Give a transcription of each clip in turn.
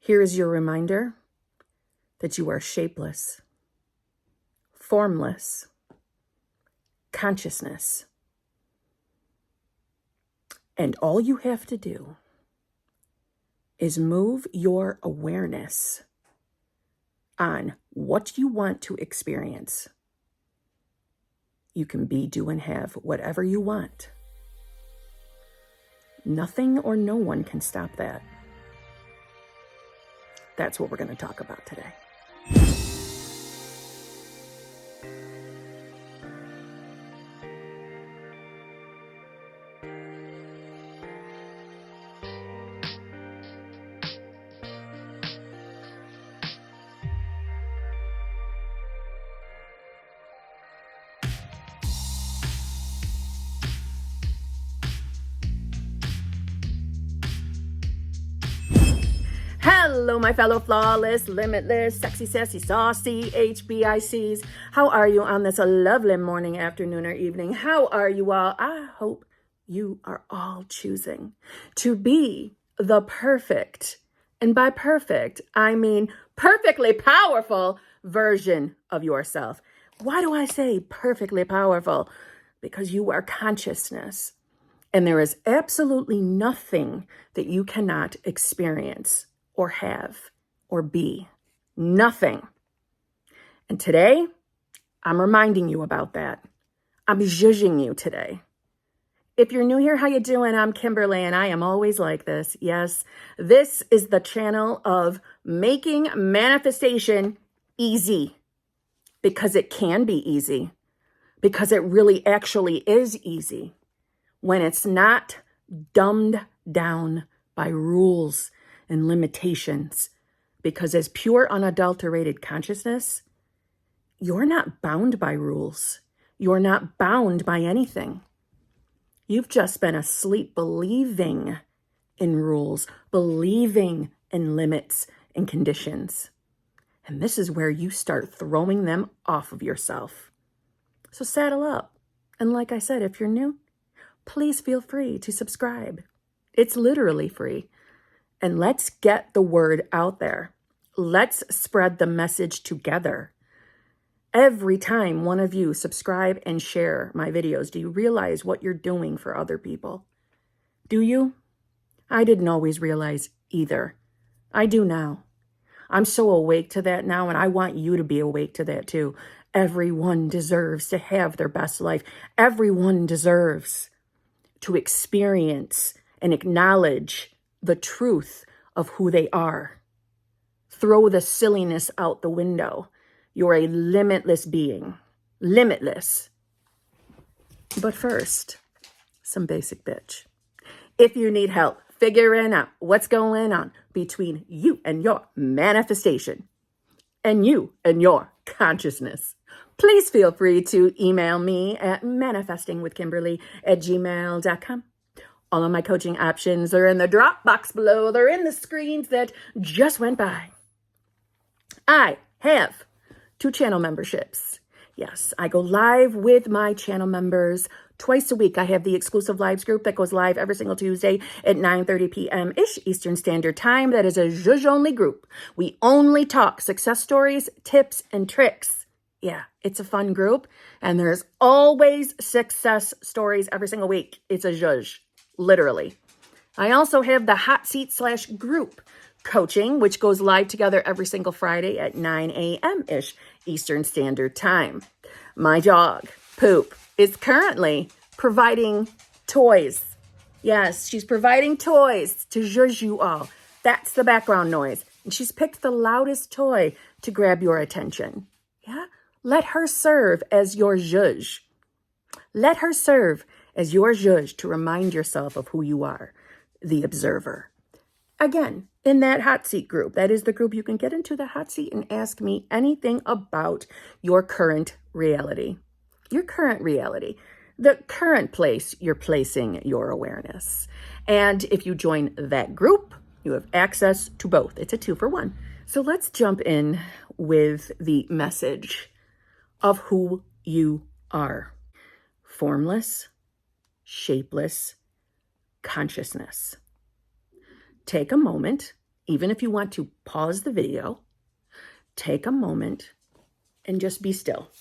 Here is your reminder that you are shapeless, formless, consciousness. And all you have to do is move your awareness on what you want to experience. You can be, do, and have whatever you want. Nothing or no one can stop that. That's what we're going to talk about today. Hello, my fellow flawless, limitless, sexy, sassy, saucy Hbics. How are you on this lovely morning, afternoon, or evening? How are you all? I hope you are all choosing to be the perfect, and by perfect, I mean perfectly powerful version of yourself. Why do I say perfectly powerful? Because you are consciousness, and there is absolutely nothing that you cannot experience or have, or be. Nothing. And today, I'm reminding you about that. I'm zhuzhing you today. If you're new here, how you doing? I'm Kimberly, and I am always like this. Yes, this is the channel of making manifestation easy. Because it can be easy. Because it really actually is easy. When it's not dumbed down by rules and limitations, because as pure unadulterated consciousness, you're not bound by rules. You're not bound by anything. You've just been asleep believing in rules, believing in limits and conditions. And this is where you start throwing them off of yourself. So saddle up. And like I said, if you're new, please feel free to subscribe. It's literally free. And let's get the word out there. Let's spread the message together. Every time one of you subscribe and share my videos, do you realize what you're doing for other people? Do you? I didn't always realize either. I do now. I'm so awake to that now, and I want you to be awake to that too. Everyone deserves to have their best life. Everyone deserves to experience and acknowledge the truth of who they are. Throw the silliness out the window. You're a limitless being. Limitless. But first, some basic bitch. If you need help figuring out what's going on between you and your manifestation and you and your consciousness, please feel free to email me at manifestingwithkimberly@gmail.com. All of my coaching options are in the drop box below. They're in the screens that just went by. I have 2 channel memberships. Yes, I go live with my channel members twice a week. I have the exclusive lives group that goes live every single Tuesday at 9:30 p.m.-ish Eastern Standard Time. That is a zhuzh-only group. We only talk success stories, tips, and tricks. Yeah, it's a fun group. And there's always success stories every single week. It's a zhuzh. Literally. I also have the hot seat /group coaching, which goes live together every single Friday at 9 a.m.-ish Eastern Standard Time. My dog, Poop, is currently providing toys. Yes, she's providing toys to zhuzh you all. That's the background noise. And she's picked the loudest toy to grab your attention. Yeah? Let her serve as your zhuzh. Let her serve as your zhuzh to remind yourself of who you are, the observer. Again, in that hot seat group, that is the group you can get into the hot seat and ask me anything about your current reality. Your current reality. The current place you're placing your awareness. And if you join that group, you have access to both. It's a 2-for-1. So let's jump in with the message of who you are. Formless, shapeless consciousness. Take a moment even if you want to pause the video, take a moment and just be still.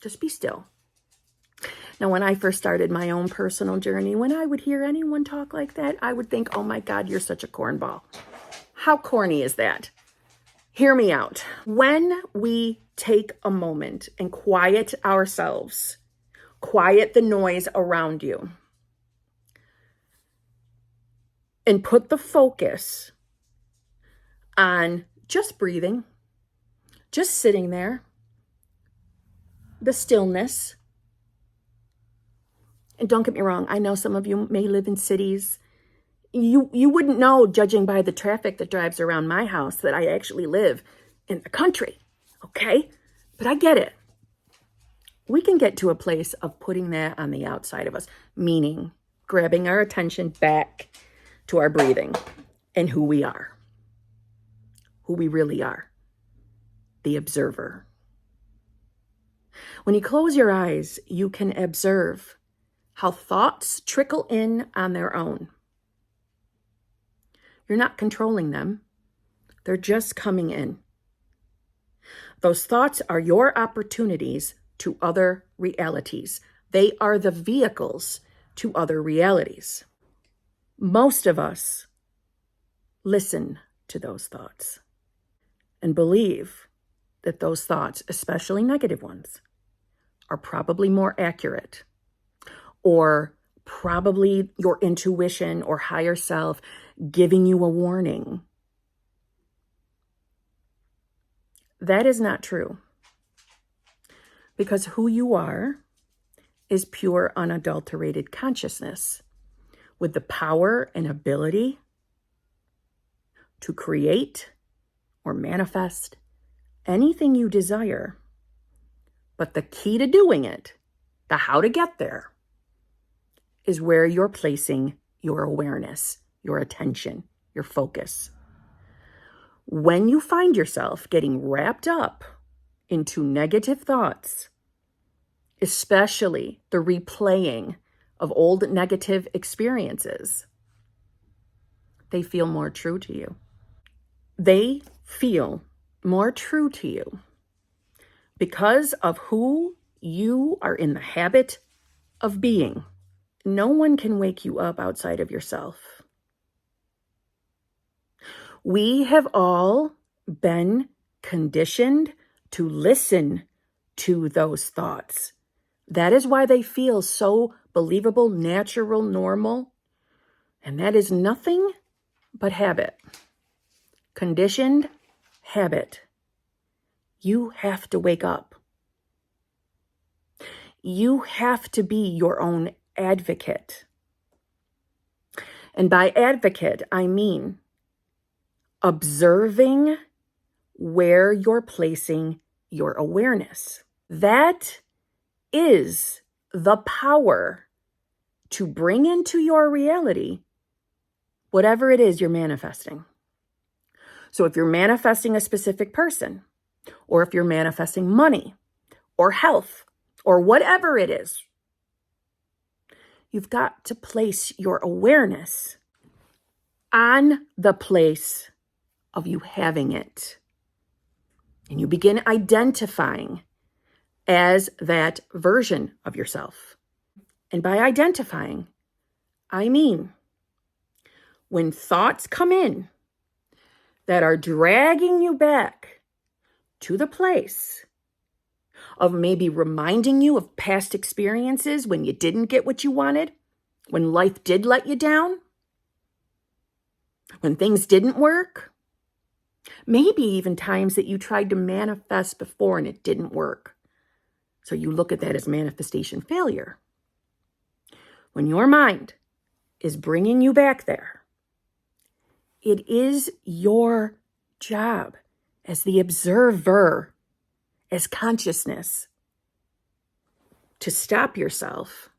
Just be still. Now, when I first started my own personal journey, when I would hear anyone talk like that, I would think, oh my God, you're such a cornball. How corny is that? Hear me out. When we take a moment and quiet ourselves, quiet the noise around you, and put the focus on just breathing, just sitting there, the stillness. And don't get me wrong, I know some of you may live in cities. You wouldn't know, judging by the traffic that drives around my house, that I actually live in the country, okay? But I get it. We can get to a place of putting that on the outside of us, meaning grabbing our attention back to our breathing and who we are, who we really are, the observer. When you close your eyes, you can observe how thoughts trickle in on their own. You're not controlling them. They're just coming in. Those thoughts are your opportunities to other realities. They are the vehicles to other realities. Most of us listen to those thoughts and believe that those thoughts, especially negative ones, are probably more accurate, or probably your intuition or higher self giving you a warning. That is not true, because who you are is pure, unadulterated consciousness with the power and ability to create or manifest anything you desire. But the key to doing it, the how to get there, is where you're placing your awareness, your attention, your focus. When you find yourself getting wrapped up into negative thoughts, especially the replaying of old negative experiences, they feel more true to you. They feel more true to you because of who you are in the habit of being. No one can wake you up outside of yourself. We have all been conditioned to listen to those thoughts. That is why they feel so believable, natural, normal. And that is nothing but habit. Conditioned habit. You have to wake up. You have to be your own advocate. And by advocate, I mean observing where you're placing your awareness. That is the power to bring into your reality whatever it is you're manifesting. So if you're manifesting a specific person, or if you're manifesting money or health or whatever it is, you've got to place your awareness on the place of you having it. And you begin identifying as that version of yourself. And by identifying, I mean when thoughts come in that are dragging you back to the place of maybe reminding you of past experiences when you didn't get what you wanted, when life did let you down, when things didn't work, maybe even times that you tried to manifest before and it didn't work. So you look at that as manifestation failure. When your mind is bringing you back there, it is your job as the observer, as consciousness, to stop yourself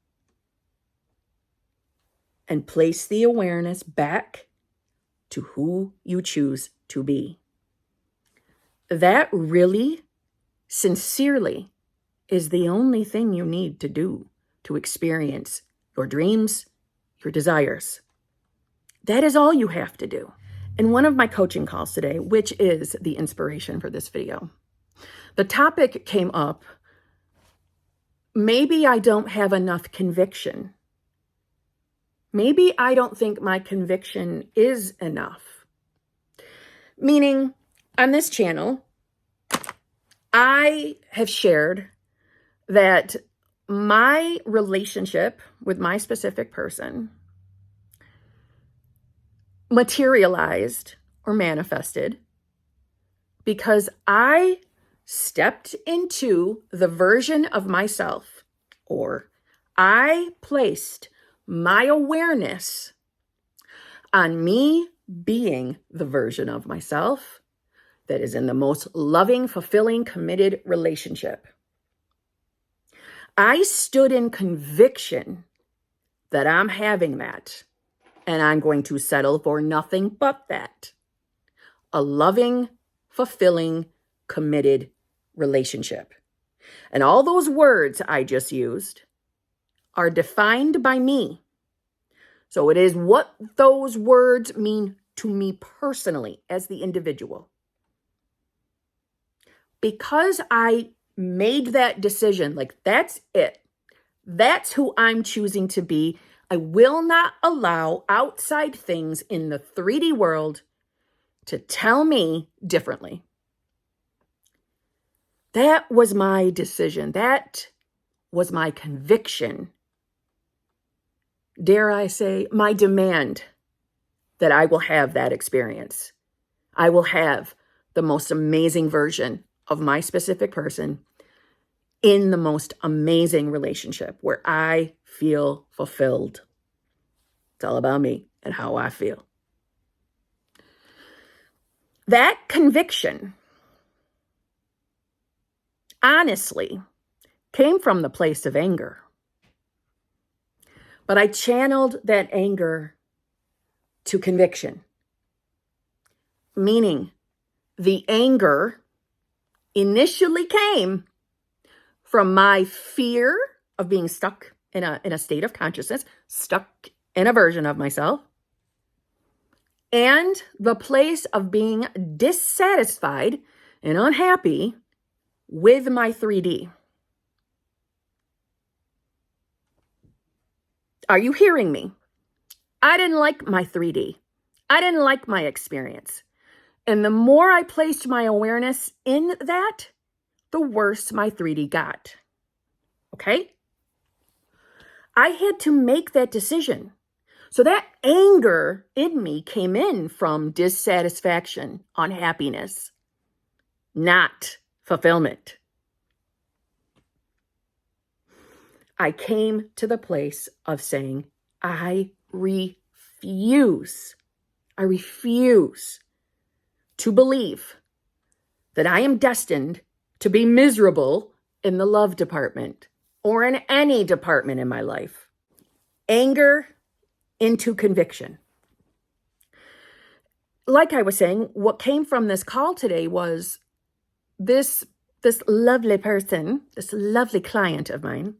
and place the awareness back to who you choose to be. That really, sincerely, is the only thing you need to do to experience your dreams, your desires. That is all you have to do. In one of my coaching calls today, which is the inspiration for this video, the topic came up, maybe I don't have enough conviction. Maybe I don't think my conviction is enough. Meaning, on this channel, I have shared that my relationship with my specific person materialized or manifested because I stepped into the version of myself, or I placed my awareness on me being the version of myself that is in the most loving, fulfilling, committed relationship. I stood in conviction that I'm having that, and I'm going to settle for nothing but that. A loving, fulfilling, committed relationship. And all those words I just used are defined by me. So it is what those words mean to me personally as the individual. Because I made that decision, like that's it. That's who I'm choosing to be. I will not allow outside things in the 3D world to tell me differently. That was my decision. That was my conviction. Dare I say, my demand that I will have that experience. I will have the most amazing version of my specific person in the most amazing relationship where I feel fulfilled. It's all about me and how I feel. That conviction, honestly, came from the place of anger. But I channeled that anger to conviction. Meaning, the anger initially came from my fear of being stuck in a state of consciousness, stuck in a version of myself, and the place of being dissatisfied and unhappy with my 3D. Are you hearing me? I didn't like my 3D. I didn't like my experience. And the more I placed my awareness in that, the worse my 3D got. Okay? I had to make that decision. So that anger in me came in from dissatisfaction, unhappiness, not fulfillment. I came to the place of saying, I refuse to believe that I am destined to be miserable in the love department or in any department in my life. Anger into conviction. Like I was saying, what came from this call today was this lovely person, this lovely client of mine,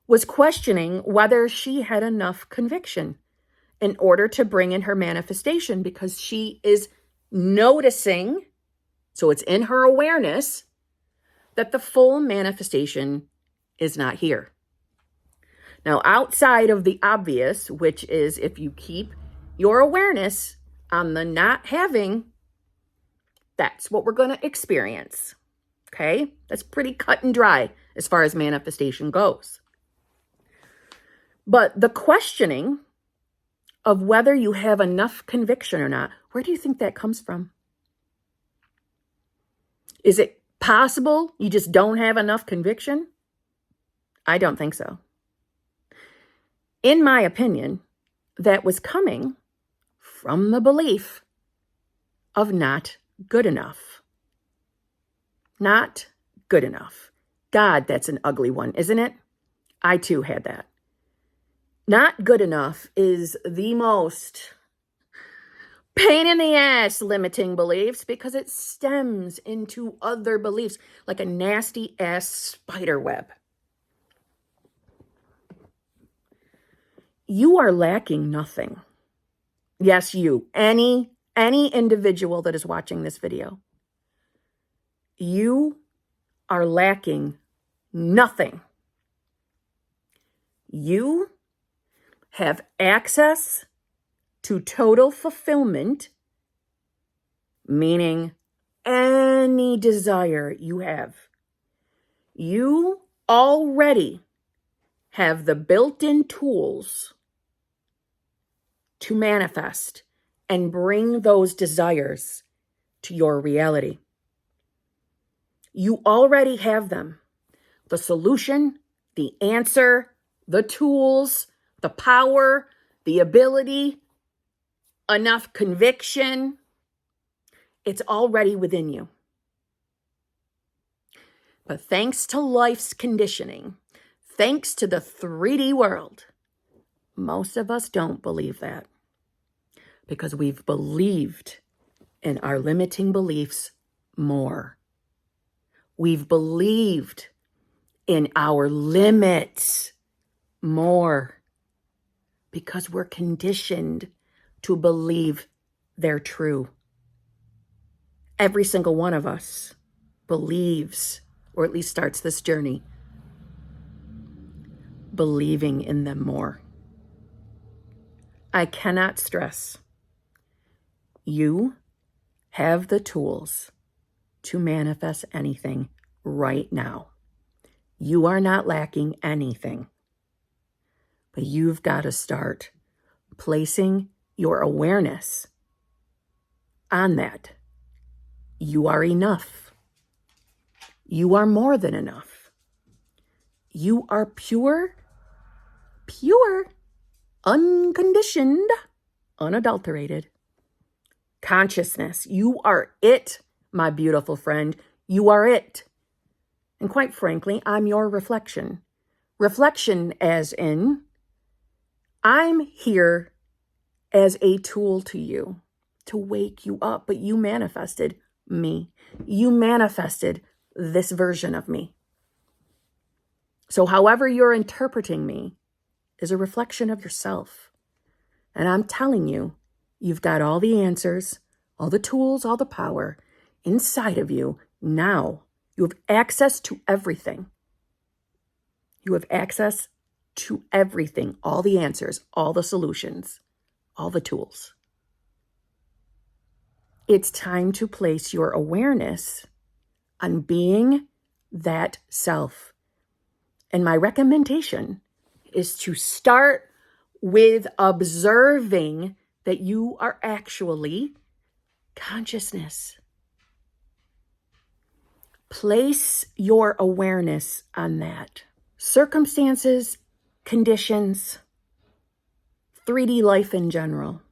was questioning whether she had enough conviction in order to bring in her manifestation, because she is noticing, so it's in her awareness, that the full manifestation is not here. Now, outside of the obvious, which is if you keep your awareness on the not having, that's what we're going to experience. Okay? That's pretty cut and dry as far as manifestation goes. But the questioning of whether you have enough conviction or not, where do you think that comes from? Is it possible you just don't have enough conviction? I don't think so. In my opinion, that was coming from the belief of not good enough. Not good enough. God, that's an ugly one, isn't it? I too had that. Not good enough is the most pain in the ass limiting beliefs because it stems into other beliefs like a nasty ass spider web. You are lacking nothing. Yes, you. Any individual that is watching this video. You are lacking nothing. You have access to total fulfillment, meaning any desire you have. You already have the built-in tools to manifest and bring those desires to your reality. You already have them. The solution, the answer, the tools, the power, the ability, enough conviction. It's already within you. But thanks to life's conditioning, thanks to the 3D world, most of us don't believe that because we've believed in our limiting beliefs more. We've believed in our limits more because we're conditioned to believe they're true. Every single one of us believes, or at least starts this journey, believing in them more. I cannot stress, you have the tools to manifest anything right now. You are not lacking anything, but you've got to start placing your awareness on that. You are enough. You are more than enough. You are pure, unconditioned, unadulterated consciousness. You are it, my beautiful friend. You are it. And quite frankly, I'm your reflection. Reflection as in, I'm here as a tool to you to wake you up, but you manifested me. You manifested this version of me. So however you're interpreting me is a reflection of yourself. And I'm telling you, you've got all the answers, all the tools, all the power inside of you now. You have access to everything. You have access to everything, all the answers, all the solutions, all the tools. It's time to place your awareness on being that self. And my recommendation is to start with observing that you are actually consciousness. Place your awareness on that. Circumstances, conditions, 3D life in general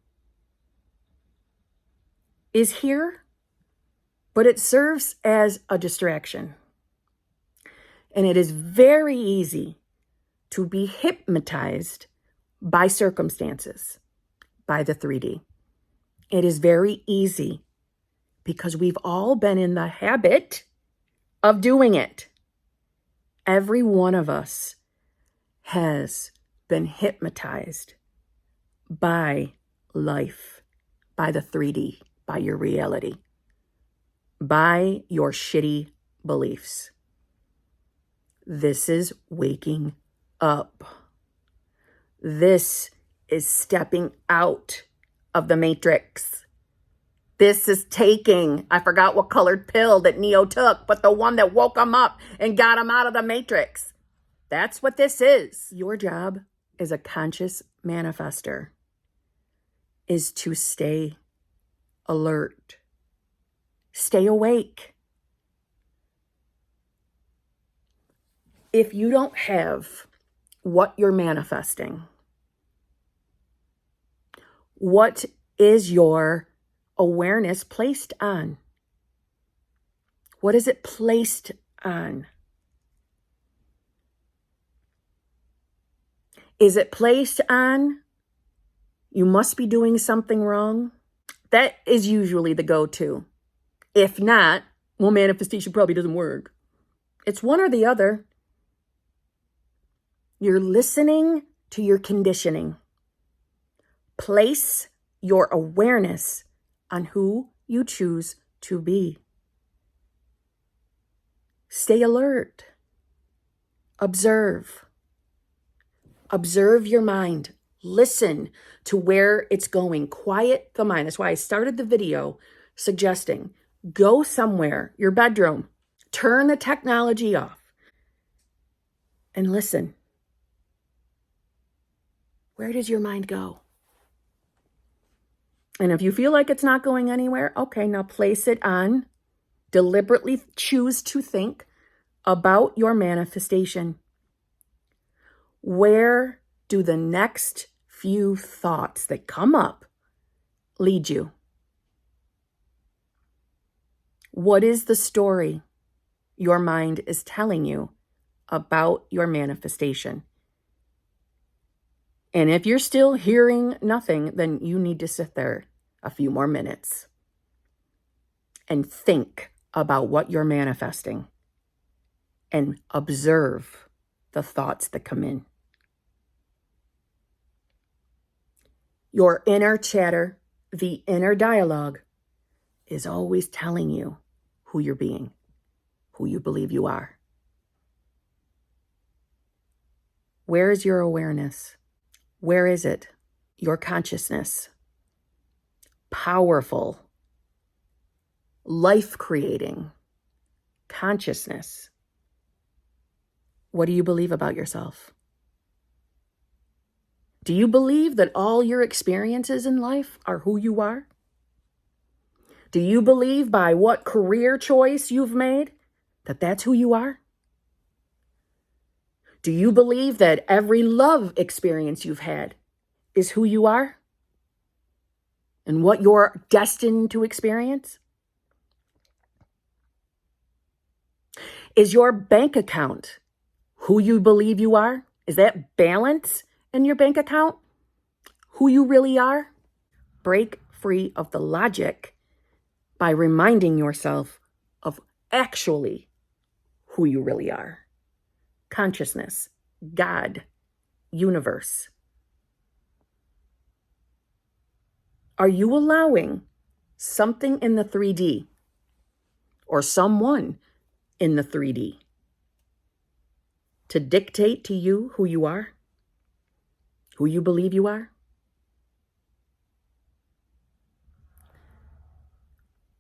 is here, but it serves as a distraction. And it is very easy to be hypnotized by circumstances, by the 3D. It is very easy because we've all been in the habit of doing it. Every one of us has been hypnotized by life, by the 3D, by your reality, by your shitty beliefs. This is waking up. This is stepping out of the matrix. This is taking, I forgot what colored pill that Neo took, but the one that woke him up and got him out of the matrix. That's what this is. Your job as a conscious manifester is to stay alert, stay awake. If you don't have what you're manifesting, what is your awareness placed on? What is it placed on? Is it placed on, you must be doing something wrong? That is usually the go-to. If not, well, manifestation probably doesn't work. It's one or the other. You're listening to your conditioning. Place your awareness on who you choose to be. Stay alert. Observe. Observe your mind. Listen to where it's going. Quiet the mind. That's why I started the video suggesting go somewhere, your bedroom, turn the technology off, and listen. Where does your mind go? And if you feel like it's not going anywhere, okay, now place it on. Deliberately choose to think about your manifestation. Where do the next few thoughts that come up lead you? What is the story your mind is telling you about your manifestation? And if you're still hearing nothing, then you need to sit there a few more minutes and think about what you're manifesting and observe the thoughts that come in. Your inner chatter, the inner dialogue, is always telling you who you're being, who you believe you are. Where is your awareness? Where is it? Your consciousness. Powerful, life-creating consciousness. What do you believe about yourself? Do you believe that all your experiences in life are who you are? Do you believe by what career choice you've made that that's who you are? Do you believe that every love experience you've had is who you are and what you're destined to experience? Is your bank account who you believe you are? Is that balance in your bank account who you really are? Break free of the logic by reminding yourself of actually who you really are. Consciousness, God, universe. Are you allowing something in the 3D or someone in the 3D to dictate to you who you are, who you believe you are?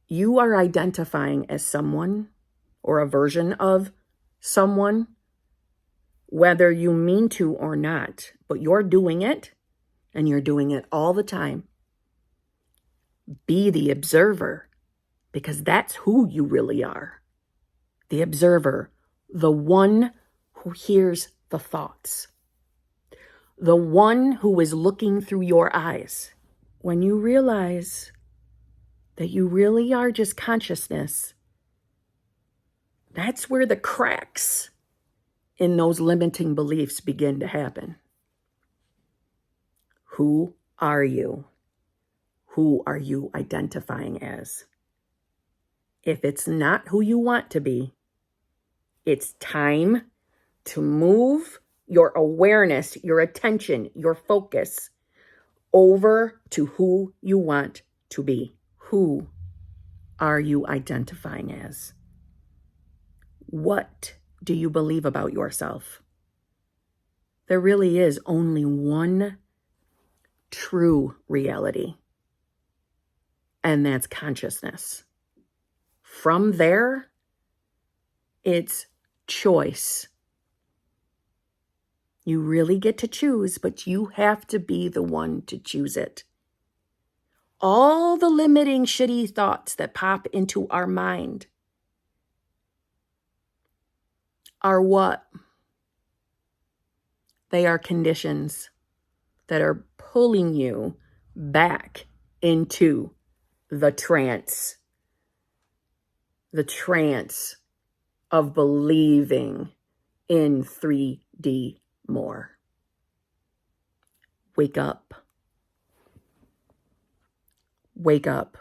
You are identifying as someone or a version of someone, whether you mean to or not, but you're doing it, and you're doing it all the time. Be the observer, because that's who you really are. The observer, the one who hears the thoughts, the one who is looking through your eyes. When you realize that you really are just consciousness, that's where the cracks in those limiting beliefs begin to happen. Who are you? Who are you identifying as? If it's not who you want to be, it's time to move your awareness, your attention, your focus over to who you want to be. Who are you identifying as? What do you believe about yourself? There really is only one true reality, and that's consciousness. From there, it's choice. You really get to choose, but you have to be the one to choose it. All the limiting, shitty thoughts that pop into our mind are what? They are conditions that are pulling you back into the trance of believing in 3D more. Wake up. Wake up.